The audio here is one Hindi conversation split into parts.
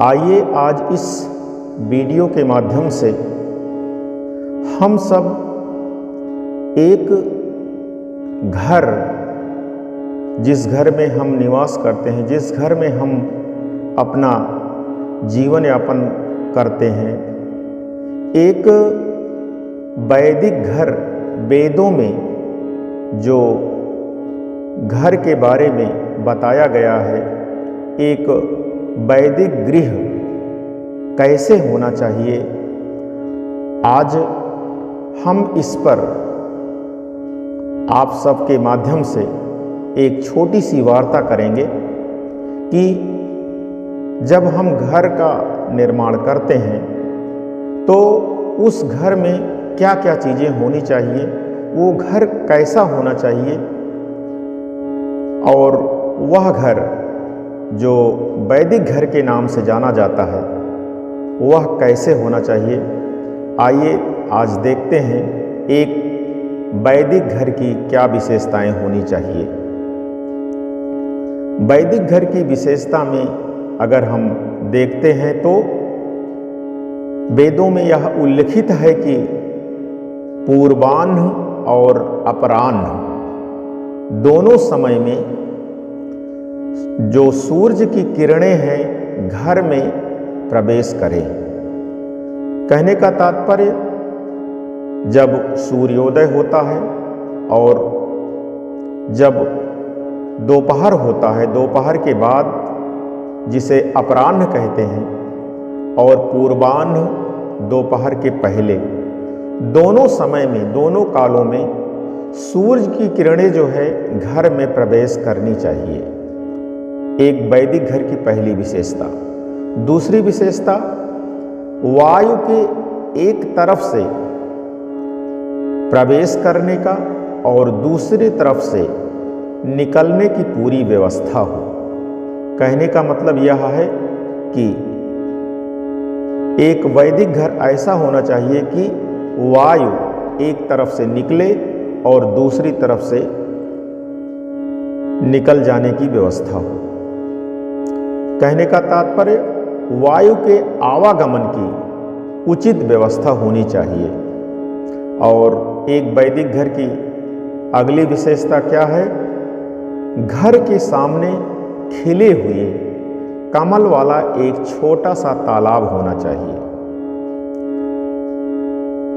आइए आज इस वीडियो के माध्यम से हम सब एक घर, जिस घर में हम निवास करते हैं, जिस घर में हम अपना जीवन यापन करते हैं, एक वैदिक घर, वेदों में जो घर के बारे में बताया गया है, एक वैदिक गृह कैसे होना चाहिए, आज हम इस पर आप सबके माध्यम से एक छोटी सी वार्ता करेंगे कि जब हम घर का निर्माण करते हैं तो उस घर में क्या क्या चीज़ें होनी चाहिए, वो घर कैसा होना चाहिए और वह घर जो वैदिक घर के नाम से जाना जाता है वह कैसे होना चाहिए। आइए आज देखते हैं एक वैदिक घर की क्या विशेषताएं होनी चाहिए। वैदिक घर की विशेषता में अगर हम देखते हैं तो वेदों में यह उल्लिखित है कि पूर्वाह्न और अपराह्न दोनों समय में जो सूर्य की किरणें हैं घर में प्रवेश करें। कहने का तात्पर्य, जब सूर्योदय होता है और जब दोपहर होता है, दोपहर के बाद जिसे अपराह्न कहते हैं, और पूर्वाह्न दोपहर के पहले, दोनों समय में, दोनों कालों में सूर्य की किरणें जो है घर में प्रवेश करनी चाहिए। एक वैदिक घर की पहली विशेषता। दूसरी विशेषता, वायु के एक तरफ से प्रवेश करने का और दूसरी तरफ से निकलने की पूरी व्यवस्था हो। कहने का मतलब यह है कि एक वैदिक घर ऐसा होना चाहिए कि वायु एक तरफ से निकले और दूसरी तरफ से निकल जाने की व्यवस्था हो। कहने का तात्पर्य, वायु के आवागमन की उचित व्यवस्था होनी चाहिए। और एक वैदिक घर की अगली विशेषता क्या है, घर के सामने खिले हुए कमल वाला एक छोटा सा तालाब होना चाहिए।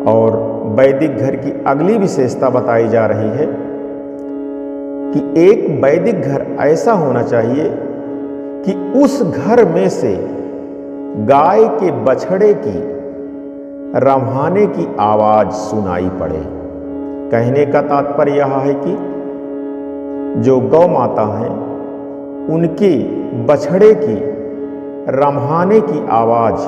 और वैदिक घर की अगली विशेषता बताई जा रही है कि एक वैदिक घर ऐसा होना चाहिए कि उस घर में से गाय के बछड़े की रम्हाने की आवाज सुनाई पड़े। कहने का तात्पर्य यह है कि जो गौ माता हैं उनके बछड़े की रम्हाने की आवाज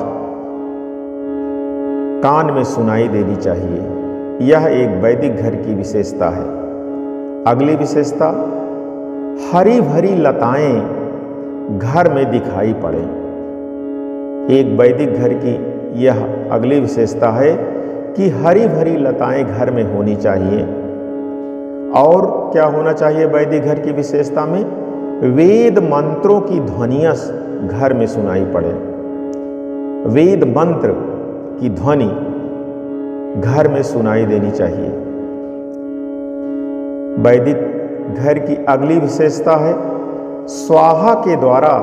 कान में सुनाई देनी चाहिए। यह एक वैदिक घर की विशेषता है। अगली विशेषता, हरी भरी लताएं घर में दिखाई पड़े। एक वैदिक घर की यह अगली विशेषता है कि हरी भरी लताएं घर में होनी चाहिए। और क्या होना चाहिए वैदिक घर की विशेषता में, वेद मंत्रों की ध्वनियां घर में सुनाई पड़े। वेद मंत्र की ध्वनि घर में सुनाई देनी चाहिए। वैदिक घर की अगली विशेषता है, स्वाहा के द्वारा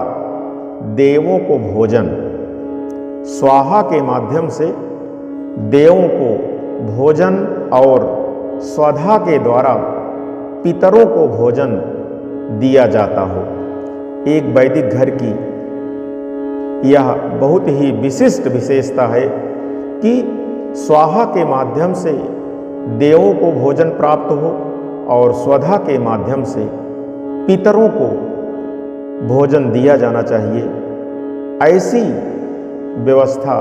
देवों को भोजन, स्वाहा के माध्यम से देवों को भोजन और स्वधा के द्वारा पितरों को भोजन दिया जाता हो। एक वैदिक घर की यह बहुत ही विशिष्ट विशेषता है कि स्वाहा के माध्यम से देवों को भोजन प्राप्त हो और स्वधा के माध्यम से पितरों को भोजन दिया जाना चाहिए। ऐसी व्यवस्था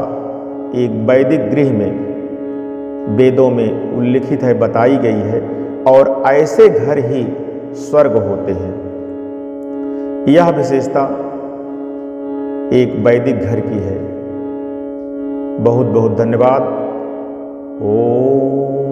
एक वैदिक गृह में वेदों में उल्लिखित है, बताई गई है, और ऐसे घर ही स्वर्ग होते हैं। यह विशेषता एक वैदिक घर की है। बहुत बहुत धन्यवाद। ओम।